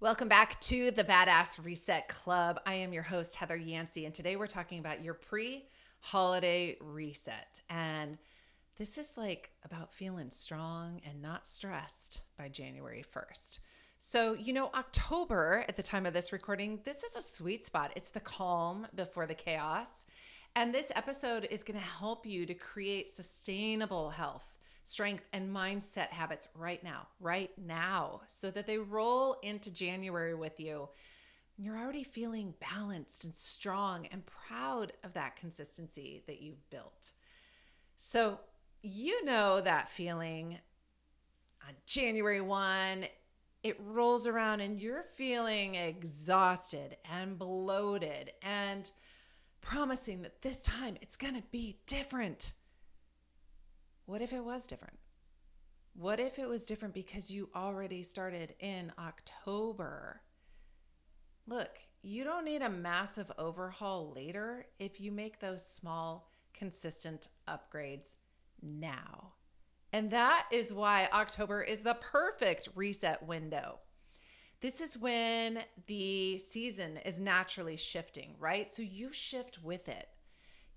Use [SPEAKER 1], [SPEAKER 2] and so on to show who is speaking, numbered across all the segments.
[SPEAKER 1] Welcome back to the Badass Reset Club. I am your host, Heather Yancey, and today we're talking about your pre-holiday reset. And this is like about feeling strong and not stressed by January 1st. So, October at the time of this recording, this is a sweet spot. It's the calm before the chaos. And this episode is going to help you to create sustainable health, strength, and mindset habits right now, so that they roll into January with you. You're already feeling balanced and strong and proud of that consistency that you've built. So, you know that feeling on January 1, it rolls around and you're feeling exhausted and bloated and promising that this time it's going to be different. What if it was different? What if it was different because you already started in October? Look, you don't need a massive overhaul later if you make those small, consistent upgrades now. And that is why October is the perfect reset window. This is when the season is naturally shifting, right? So you shift with it.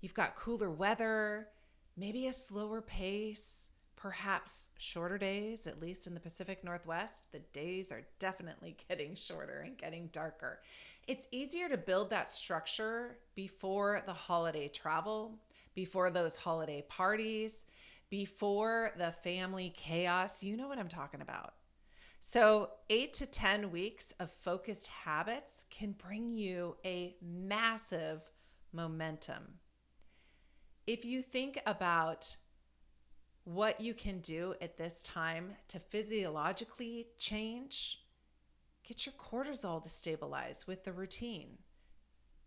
[SPEAKER 1] You've got cooler weather, maybe a slower pace, perhaps shorter days, at least in the Pacific Northwest. The days are definitely getting shorter and getting darker. It's easier to build that structure before the holiday travel, before those holiday parties, before the family chaos. You know what I'm talking about. So 8 to 10 weeks of focused habits can bring you a massive momentum. If you think about what you can do at this time to physiologically change, get your cortisol to stabilize with the routine,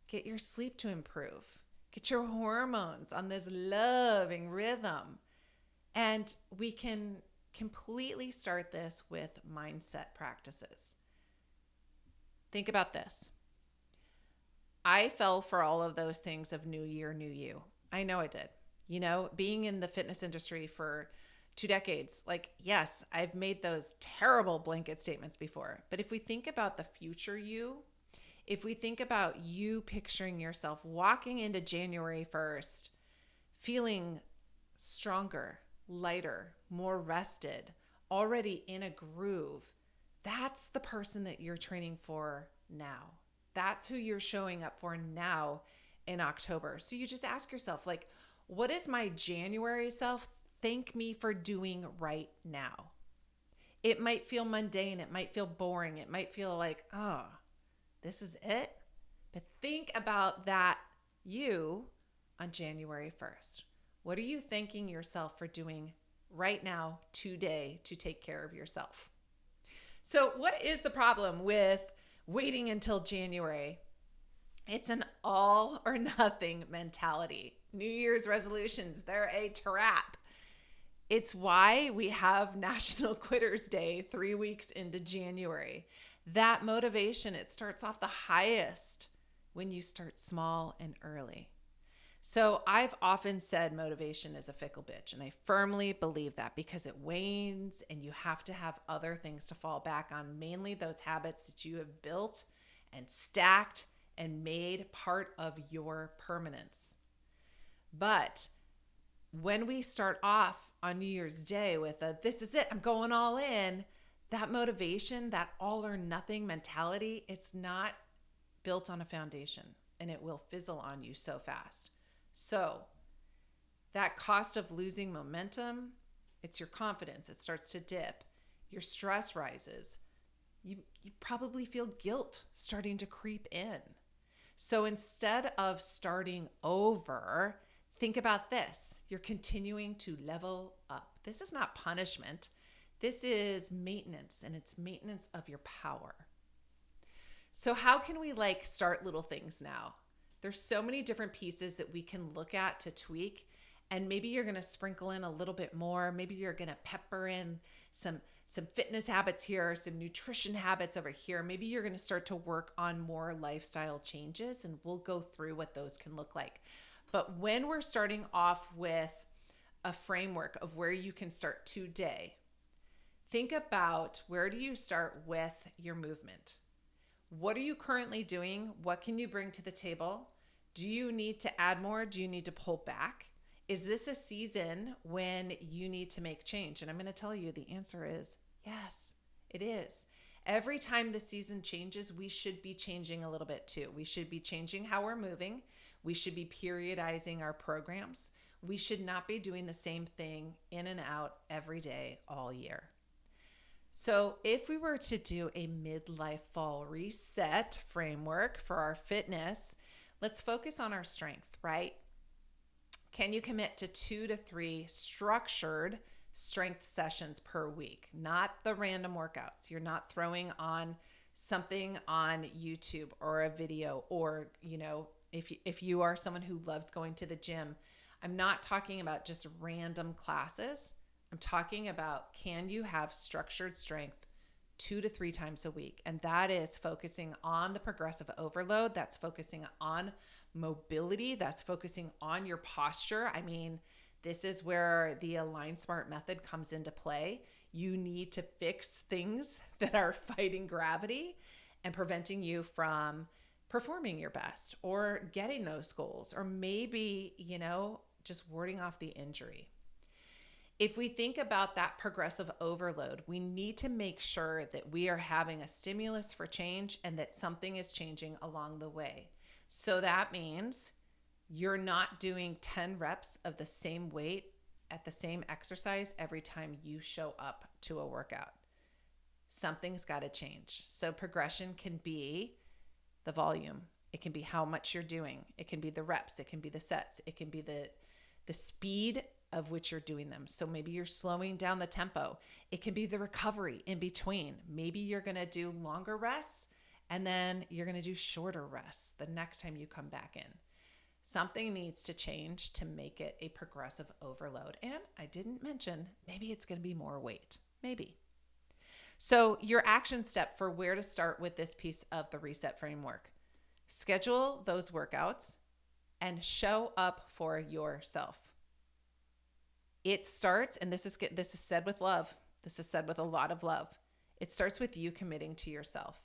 [SPEAKER 1] get your sleep to improve, get your hormones on this loving rhythm, and we can completely start this with mindset practices. Think about this. I fell for all of those things of new year, new you. I know I did. Being in the fitness industry for 2 decades, yes, I've made those terrible blanket statements before. But if we think about the future you, if we think about you picturing yourself walking into January 1st, feeling stronger, lighter, more rested, already in a groove, that's the person that you're training for now. That's who you're showing up for now in October. So you just ask yourself, what is my January self thank me for doing right now? It might feel mundane. It might feel boring. It might feel like, oh, this is it. But think about that you on January 1st. What are you thanking yourself for doing right now, today, to take care of yourself? So what is the problem with waiting until January? It's an all or nothing mentality. New Year's resolutions, they're a trap. It's why we have National Quitters Day 3 weeks into January. That motivation, it starts off the highest when you start small and early. So I've often said motivation is a fickle bitch, and I firmly believe that because it wanes and you have to have other things to fall back on, mainly those habits that you have built and stacked and made part of your permanence. But when we start off on New Year's Day with this is it, I'm going all in, that motivation, that all or nothing mentality, it's not built on a foundation and it will fizzle on you so fast. So that cost of losing momentum, it's your confidence. It starts to dip. Your stress rises. You probably feel guilt starting to creep in. So instead of starting over, think about this. You're continuing to level up. This is not punishment. This is maintenance, and it's maintenance of your power. So how can we start little things now? There's so many different pieces that we can look at to tweak, and maybe you're going to sprinkle in a little bit more. Maybe you're going to pepper in some fitness habits here, some nutrition habits over here. Maybe you're going to start to work on more lifestyle changes, and we'll go through what those can look like. But when we're starting off with a framework of where you can start today, think about where do you start with your movement? What are you currently doing? What can you bring to the table? Do you need to add more? Do you need to pull back? Is this a season when you need to make change? And I'm going to tell you the answer is yes, it is. Every time the season changes, we should be changing a little bit too. We should be changing how we're moving. We should be periodizing our programs. We should not be doing the same thing in and out every day all year. So, if we were to do a midlife fall reset framework for our fitness, let's focus on our strength, right? Can you commit to 2 to 3 structured strength sessions per week? Not the random workouts. You're not throwing on something on YouTube or a video, or, if you are someone who loves going to the gym, I'm not talking about just random classes. I'm talking about, can you have structured strength 2 to 3 times a week? And that is focusing on the progressive overload. That's focusing on mobility. That's focusing on your posture. I mean, this is where the Align Smart method comes into play. You need to fix things that are fighting gravity and preventing you from performing your best or getting those goals, or maybe, just warding off the injury. If we think about that progressive overload, we need to make sure that we are having a stimulus for change and that something is changing along the way. So that means you're not doing 10 reps of the same weight at the same exercise every time you show up to a workout. Something's got to change. So progression can be the volume. It can be how much you're doing. It can be the reps. It can be the sets. It can be the speed of which you're doing them. So maybe you're slowing down the tempo. It can be the recovery in between. Maybe you're going to do longer rests and then you're going to do shorter rests the next time you come back in. Something needs to change to make it a progressive overload. And I didn't mention, maybe it's going to be more weight. Maybe. So your action step for where to start with this piece of the reset framework: schedule those workouts and show up for yourself. It starts, and this is said with love. This is said with a lot of love. It starts with you committing to yourself.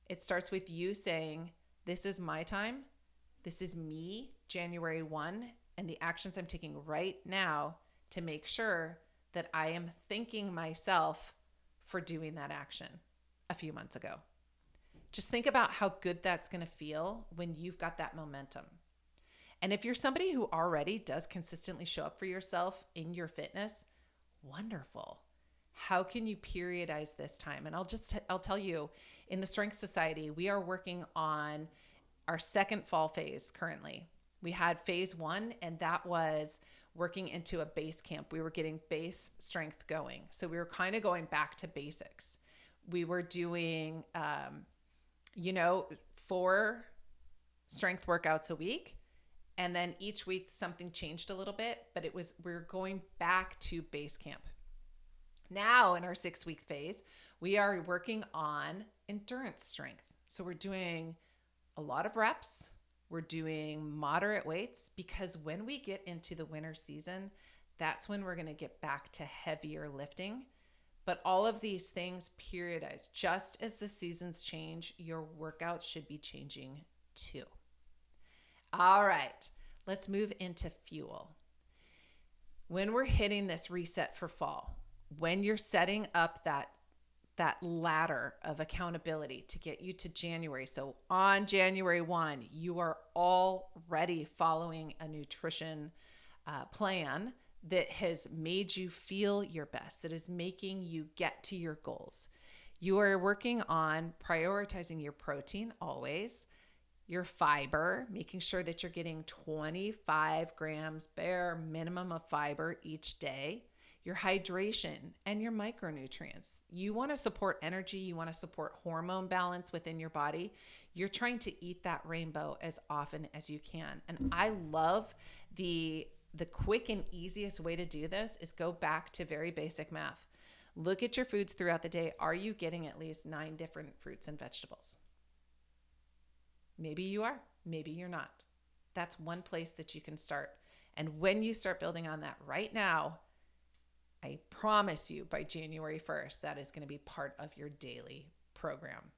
[SPEAKER 1] It starts with you saying, this is my time. This is me, January 1, and the actions I'm taking right now to make sure that I am thanking myself for doing that action a few months ago. Just think about how good that's going to feel when you've got that momentum. And if you're somebody who already does consistently show up for yourself in your fitness, wonderful. How can you periodize this time? And I'll tell you, in the Strength Society, we are working on our second fall phase currently. We had phase 1, and that was working into a base camp. We were getting base strength going. So we were kind of going back to basics. We were doing, 4 strength workouts a week. And then each week something changed a little bit, but we're going back to base camp. Now in our 6-week phase, we are working on endurance strength. So we're doing a lot of reps. We're doing moderate weights, because when we get into the winter season, that's when we're going to get back to heavier lifting. But all of these things periodize. Just as the seasons change, your workout should be changing too. All right, let's move into fuel. When we're hitting this reset for fall, when you're setting up that ladder of accountability to get you to January. So on January 1, you are already following a nutrition plan that has made you feel your best, that is making you get to your goals. You are working on prioritizing your protein always, your fiber, making sure that you're getting 25 grams bare minimum of fiber each day, your hydration, and your micronutrients. You want to support energy. You want to support hormone balance within your body. You're trying to eat that rainbow as often as you can. And I love the quick and easiest way to do this is go back to very basic math. Look at your foods throughout the day. Are you getting at least 9 different fruits and vegetables? Maybe you are, maybe you're not. That's one place that you can start. And when you start building on that right now, I promise you by January 1st, that is going to be part of your daily program.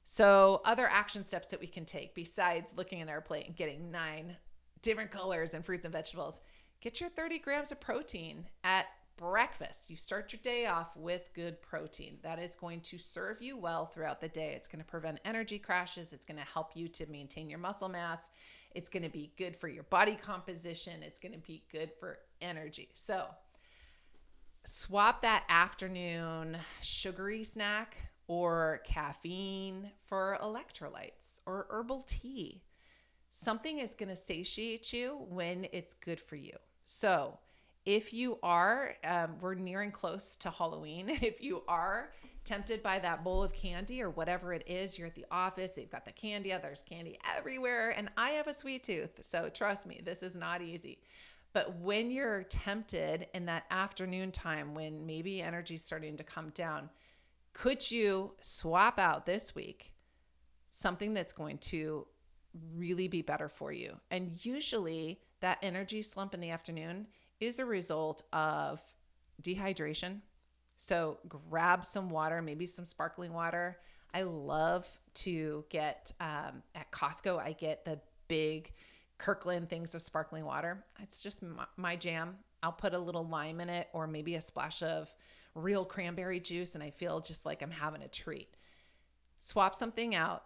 [SPEAKER 1] So other action steps that we can take besides looking at our plate and getting 9 different colors and fruits and vegetables, get your 30 grams of protein at breakfast. You start your day off with good protein. That is going to serve you well throughout the day. It's going to prevent energy crashes. It's going to help you to maintain your muscle mass. It's going to be good for your body composition. It's going to be good for energy. So swap that afternoon sugary snack or caffeine for electrolytes or herbal tea. Something is going to satiate you when it's good for you. So if you are, we're nearing close to Halloween. If you are tempted by that bowl of candy or whatever it is, you're at the office, they've got the candy, there's candy everywhere. And I have a sweet tooth. So trust me, this is not easy. But when you're tempted in that afternoon time, when maybe energy's starting to come down, could you swap out this week something that's going to really be better for you? And usually that energy slump in the afternoon is a result of dehydration. So grab some water, maybe some sparkling water. I love to get at Costco, I get the big Kirkland things of sparkling water. It's just my jam. I'll put a little lime in it or maybe a splash of real cranberry juice, and I feel just like I'm having a treat. Swap something out.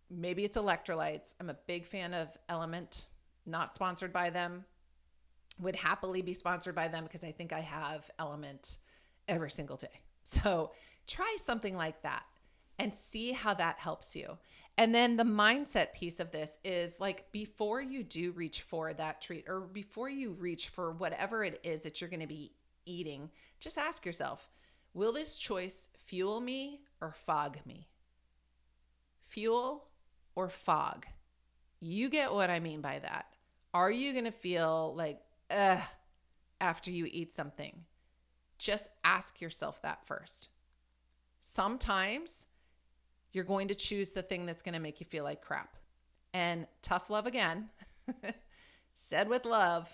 [SPEAKER 1] Maybe it's electrolytes. I'm a big fan of Element, not sponsored by them. Would happily be sponsored by them because I think I have Element every single day. So try something like that and see how that helps you. And then the mindset piece of this is like before you do reach for that treat or before you reach for whatever it is that you're going to be eating, just ask yourself, will this choice fuel me or fog me? Fuel or fog? You get what I mean by that. Are you going to feel like, after you eat something? Just ask yourself that first. Sometimes you're going to choose the thing that's going to make you feel like crap. And tough love again, said with love,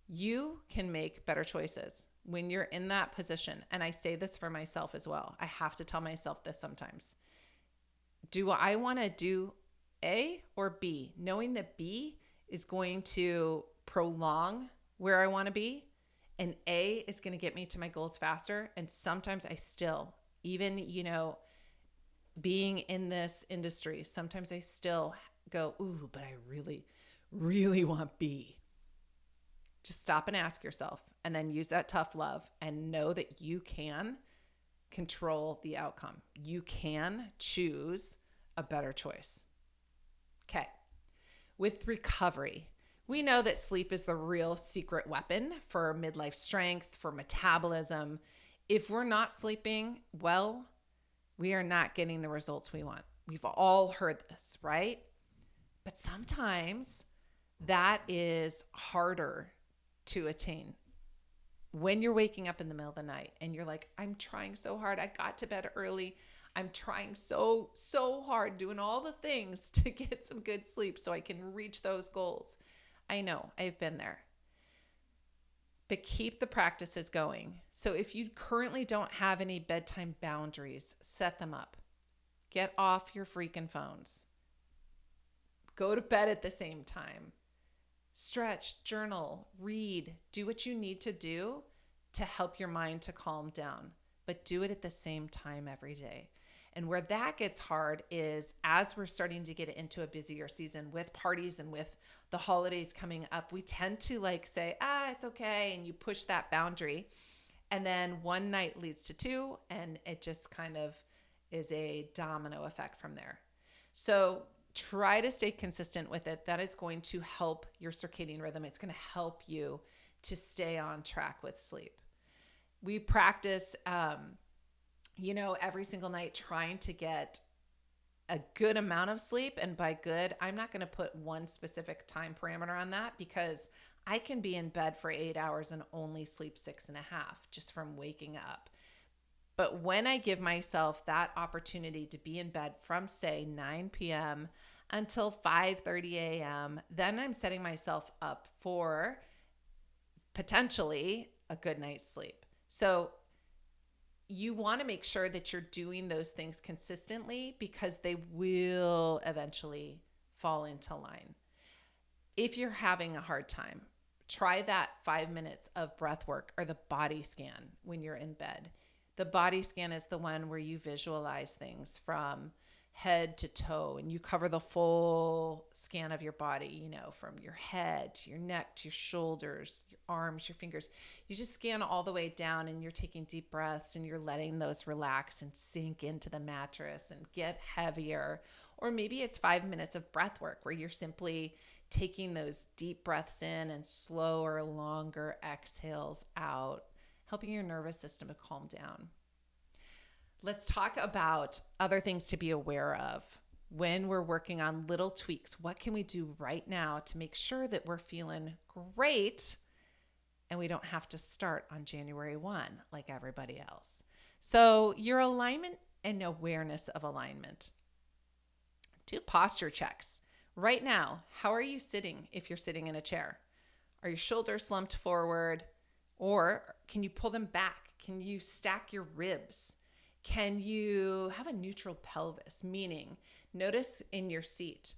[SPEAKER 1] you can make better choices when you're in that position. And I say this for myself as well. I have to tell myself this sometimes. Do I want to do A or B? Knowing that B is going to prolong where I want to be and A is going to get me to my goals faster. And sometimes I still, even, being in this industry, sometimes I still go, ooh, but I really, really want B. Just stop and ask yourself and then use that tough love and know that you can control the outcome. You can choose a better choice. Okay. With recovery, we know that sleep is the real secret weapon for midlife strength, for metabolism. If we're not sleeping well, we are not getting the results we want. We've all heard this, right? But sometimes that is harder to attain. When you're waking up in the middle of the night and you're like, I'm trying so hard. I got to bed early. I'm trying so hard, doing all the things to get some good sleep so I can reach those goals. I know, I've been there. But keep the practices going. So if you currently don't have any bedtime boundaries, set them up. Get off your freaking phones. Go to bed at the same time. Stretch, journal, read, do what you need to do to help your mind to calm down, but do it at the same time every day. And where that gets hard is as we're starting to get into a busier season with parties and with the holidays coming up, we tend to say, it's okay. And you push that boundary. And then one night leads to two, and it just kind of is a domino effect from there. So try to stay consistent with it. That is going to help your circadian rhythm. It's going to help you to stay on track with sleep. We practice, every single night trying to get a good amount of sleep. And by good, I'm not going to put one specific time parameter on that because I can be in bed for 8 hours and only sleep 6.5 just from waking up. But when I give myself that opportunity to be in bed from, say, 9 p.m. until 5:30 a.m., then I'm setting myself up for potentially a good night's sleep. So you want to make sure that you're doing those things consistently because they will eventually fall into line. If you're having a hard time, try that 5 minutes of breath work or the body scan when you're in bed. The body scan is the one where you visualize things from head to toe and you cover the full scan of your body, from your head to your neck to your shoulders, your arms, your fingers. You just scan all the way down and you're taking deep breaths and you're letting those relax and sink into the mattress and get heavier. Or maybe it's 5 minutes of breath work where you're simply taking those deep breaths in and slower, longer exhales out, helping your nervous system to calm down. Let's talk about other things to be aware of when we're working on little tweaks. What can we do right now to make sure that we're feeling great and we don't have to start on January 1 like everybody else? So, your alignment and awareness of alignment. Do posture checks. Right now, how are you sitting if you're sitting in a chair? Are your shoulders slumped forward? Or can you pull them back? Can you stack your ribs? Can you have a neutral pelvis? Meaning, notice in your seat,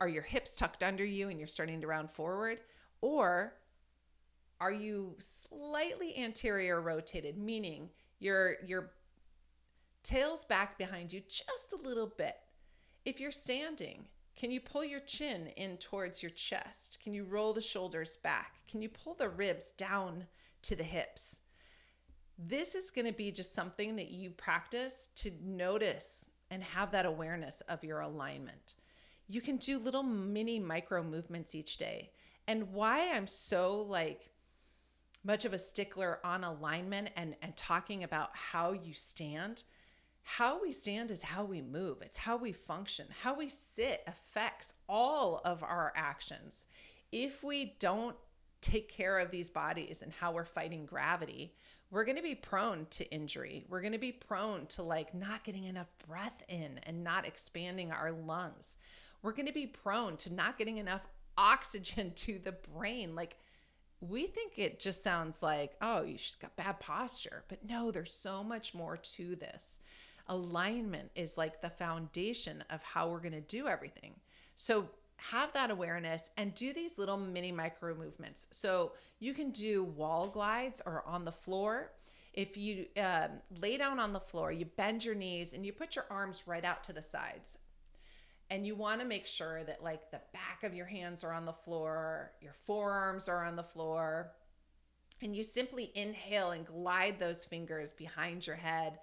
[SPEAKER 1] are your hips tucked under you and you're starting to round forward? Or are you slightly anterior rotated? Meaning, your tail's back behind you just a little bit. If you're standing, can you pull your chin in towards your chest? Can you roll the shoulders back? Can you pull the ribs down to the hips? This is going to be just something that you practice to notice and have that awareness of your alignment. You can do little mini micro movements each day. And why I'm so much of a stickler on alignment and talking about how you stand. How we stand is how we move. It's how we function. How we sit affects all of our actions. If we don't take care of these bodies and how we're fighting gravity, we're going to be prone to injury. We're going to be prone to not getting enough breath in and not expanding our lungs. We're going to be prone to not getting enough oxygen to the brain. We think it just sounds like, oh, she's got bad posture. But no, there's so much more to this. Alignment is the foundation of how we're going to do everything. So have that awareness and do these little mini micro movements. So you can do wall glides or on the floor. If you lay down on the floor, you bend your knees and you put your arms right out to the sides. And you want to make sure that the back of your hands are on the floor, your forearms are on the floor. And you simply inhale and glide those fingers behind your head.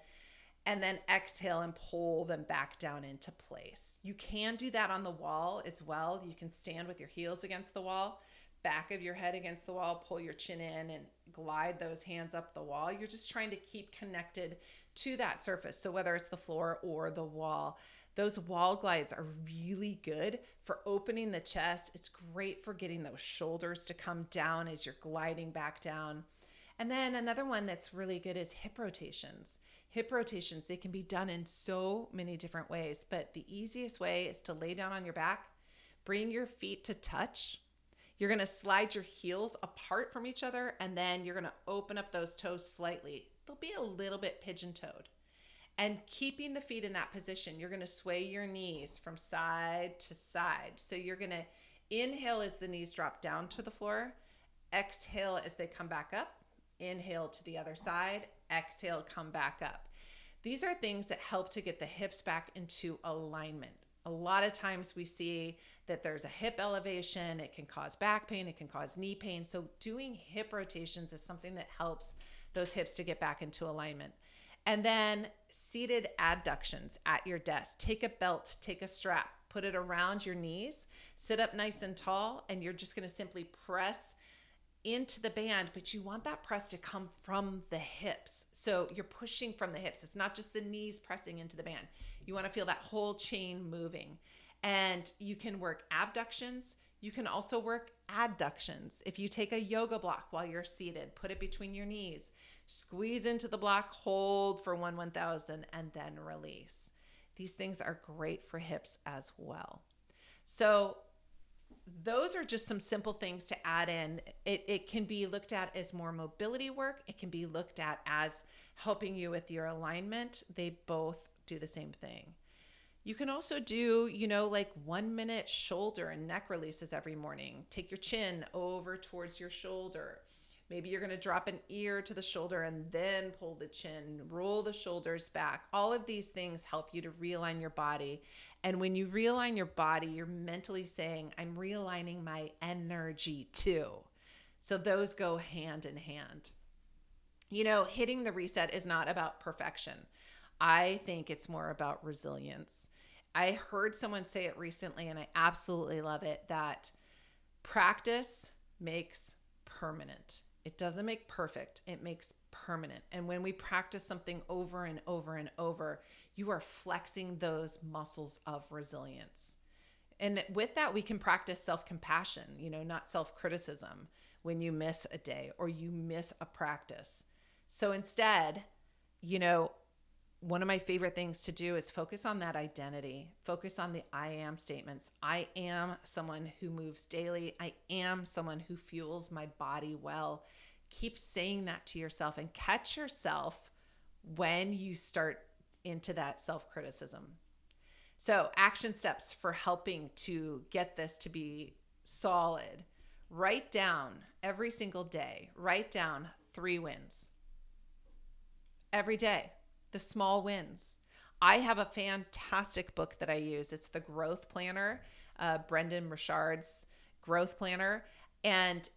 [SPEAKER 1] And then exhale and pull them back down into place. You can do that on the wall as well. You can stand with your heels against the wall, back of your head against the wall, pull your chin in and glide those hands up the wall. You're just trying to keep connected to that surface. So whether it's the floor or the wall, those wall glides are really good for opening the chest. It's great for getting those shoulders to come down as you're gliding back down. And then another one that's really good is hip rotations. Hip rotations, they can be done in so many different ways, but the easiest way is to lay down on your back, bring your feet to touch. You're going to slide your heels apart from each other, and then you're going to open up those toes slightly. They'll be a little bit pigeon-toed. And keeping the feet in that position, you're going to sway your knees from side to side. So you're going to inhale as the knees drop down to the floor, exhale as they come back up. Inhale to the other side, exhale, come back up. These are things that help to get the hips back into alignment. A lot of times we see that there's a hip elevation. It can cause back pain. It can cause knee pain. So doing hip rotations is something that helps those hips to get back into alignment. And then seated adductions at your desk. Take a belt, take a strap, put it around your knees, sit up nice and tall, and you're just going to simply press into the band, but you want that press to come from the hips. So you're pushing from the hips. It's not just the knees pressing into the band. You want to feel that whole chain moving. And you can work abductions. You can also work adductions. If you take a yoga block while you're seated, put it between your knees, squeeze into the block, hold for 1/1000, and then release. These things are great for hips as well. So those are just some simple things to add in. It can be looked at as more mobility work. It can be looked at as helping you with your alignment. They both do the same thing. You can also do, like 1 minute shoulder and neck releases every morning. Take your chin over towards your shoulder. Maybe you're going to drop an ear to the shoulder and then pull the chin, roll the shoulders back. All of these things help you to realign your body. And when you realign your body, you're mentally saying, I'm realigning my energy too. So those go hand in hand. Hitting the reset is not about perfection. I think it's more about resilience. I heard someone say it recently, and I absolutely love it, that practice makes permanent. It doesn't make perfect, it makes permanent. And when we practice something over and over and over, you are flexing those muscles of resilience. And with that, we can practice self-compassion, not self-criticism when you miss a day or you miss a practice. So instead, one of my favorite things to do is focus on that identity, focus on the I am statements. I am someone who moves daily. I am someone who fuels my body well. Keep saying that to yourself and catch yourself when you start into that self-criticism. So action steps for helping to get this to be solid. Write down every single day, write down 3 wins every day. The small wins. I have a fantastic book that I use. It's the Growth Planner, Brendan Richard's Growth Planner, and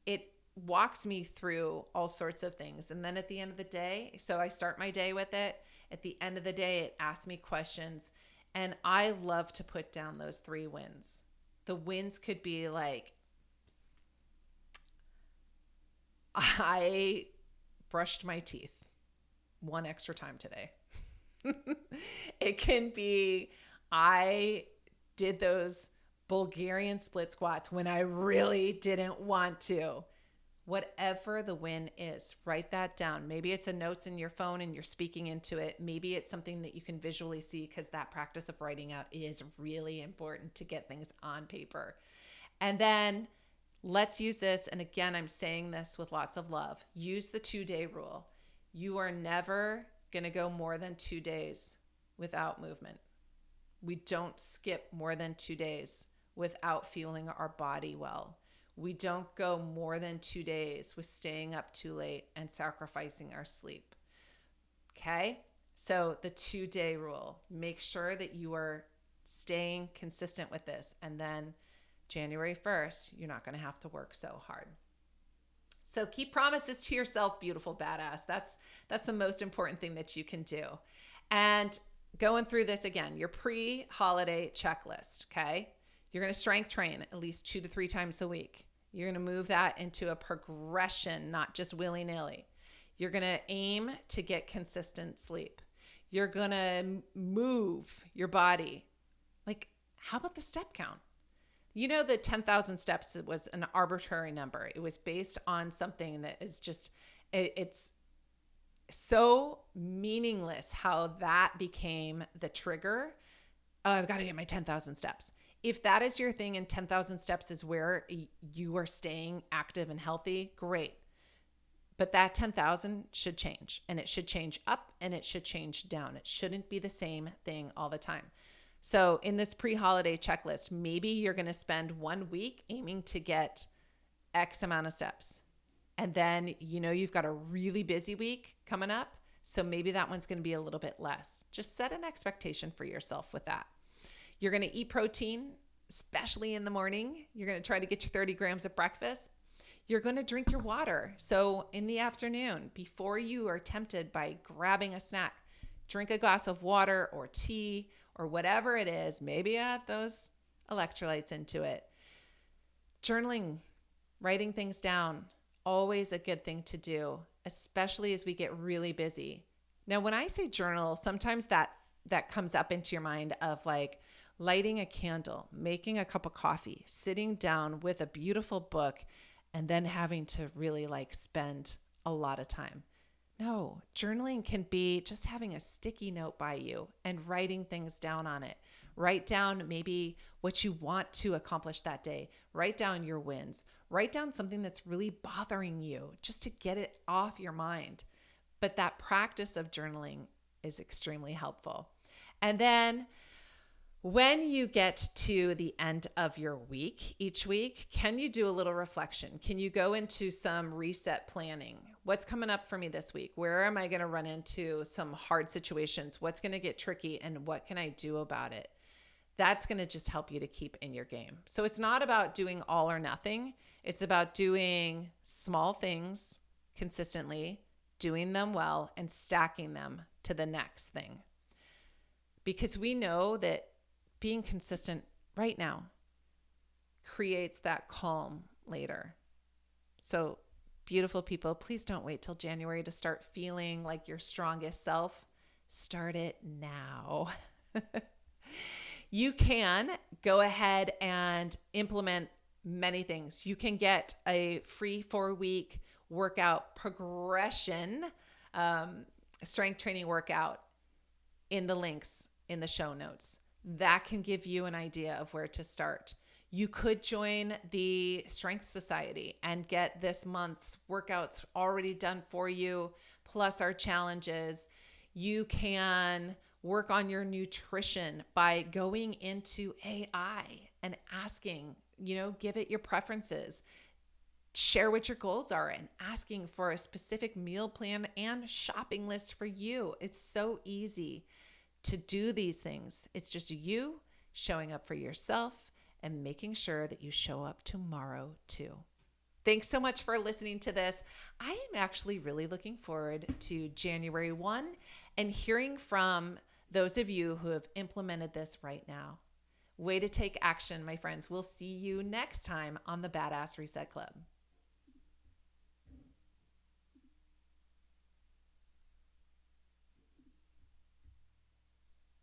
[SPEAKER 1] it walks me through all sorts of things. And then at the end of the day, so I start my day with it. At the end of the day, it asks me questions, and I love to put down those 3 wins. The wins could be like, I brushed my teeth 1 extra time today. It can be, I did those Bulgarian split squats when I really didn't want to. Whatever the win is, write that down. Maybe it's a notes in your phone and you're speaking into it. Maybe it's something that you can visually see, because that practice of writing out is really important to get things on paper. And then let's use this. And again, I'm saying this with lots of love. Use the 2-day rule. You are never going to go more than 2 days without movement. We don't skip more than 2 days without fueling our body well. We don't go more than 2 days with staying up too late and sacrificing our sleep. Okay? So the 2-day rule, make sure that you are staying consistent with this. And then January 1st, you're not going to have to work so hard. So keep promises to yourself, beautiful badass. That's the most important thing that you can do. And going through this again, your pre-holiday checklist, okay? You're going to strength train at least 2 to 3 times a week. You're going to move that into a progression, not just willy-nilly. You're going to aim to get consistent sleep. You're going to move your body. Like, how about the step count? The 10,000 steps was an arbitrary number. It was based on something that is just, it's so meaningless how that became the trigger. Oh, I've got to get my 10,000 steps. If that is your thing and 10,000 steps is where you are staying active and healthy, great. But that 10,000 should change, and it should change up and it should change down. It shouldn't be the same thing all the time. So in this pre-holiday checklist, maybe you're going to spend 1 week aiming to get X amount of steps. And then, you've got a really busy week coming up. So maybe that one's going to be a little bit less. Just set an expectation for yourself with that. You're going to eat protein, especially in the morning. You're going to try to get your 30 grams of breakfast. You're going to drink your water. So in the afternoon, before you are tempted by grabbing a snack, drink a glass of water or tea or whatever it is. Maybe add those electrolytes into it. Journaling, writing things down, always a good thing to do, especially as we get really busy. Now, when I say journal, sometimes that comes up into your mind of like lighting a candle, making a cup of coffee, sitting down with a beautiful book, and then having to really like spend a lot of time. No, journaling can be just having a sticky note by you and writing things down on it. Write down maybe what you want to accomplish that day. Write down your wins. Write down something that's really bothering you just to get it off your mind. But that practice of journaling is extremely helpful. And then when you get to the end of your week, each week, can you do a little reflection? Can you go into some reset planning? What's coming up for me this week? Where am I going to run into some hard situations? What's going to get tricky? And what can I do about it? That's going to just help you to keep in your game. So it's not about doing all or nothing. It's about doing small things consistently, doing them well, and stacking them to the next thing. Because we know that being consistent right now creates that calm later. So, beautiful people, please don't wait till January to start feeling like your strongest self. Start it now. You can go ahead and implement many things. You can get a free 4-week workout progression, strength training workout in the links in the show notes. That can give you an idea of where to start. You could join the Strength Society and get this month's workouts already done for you, plus our challenges. You can work on your nutrition by going into AI and asking, give it your preferences. Share what your goals are and asking for a specific meal plan and shopping list for you. It's so easy to do these things. It's just you showing up for yourself and making sure that you show up tomorrow too. Thanks so much for listening to this. I am actually really looking forward to January 1 and hearing from those of you who have implemented this right now. Way to take action, my friends. We'll see you next time on the Badass Reset Club.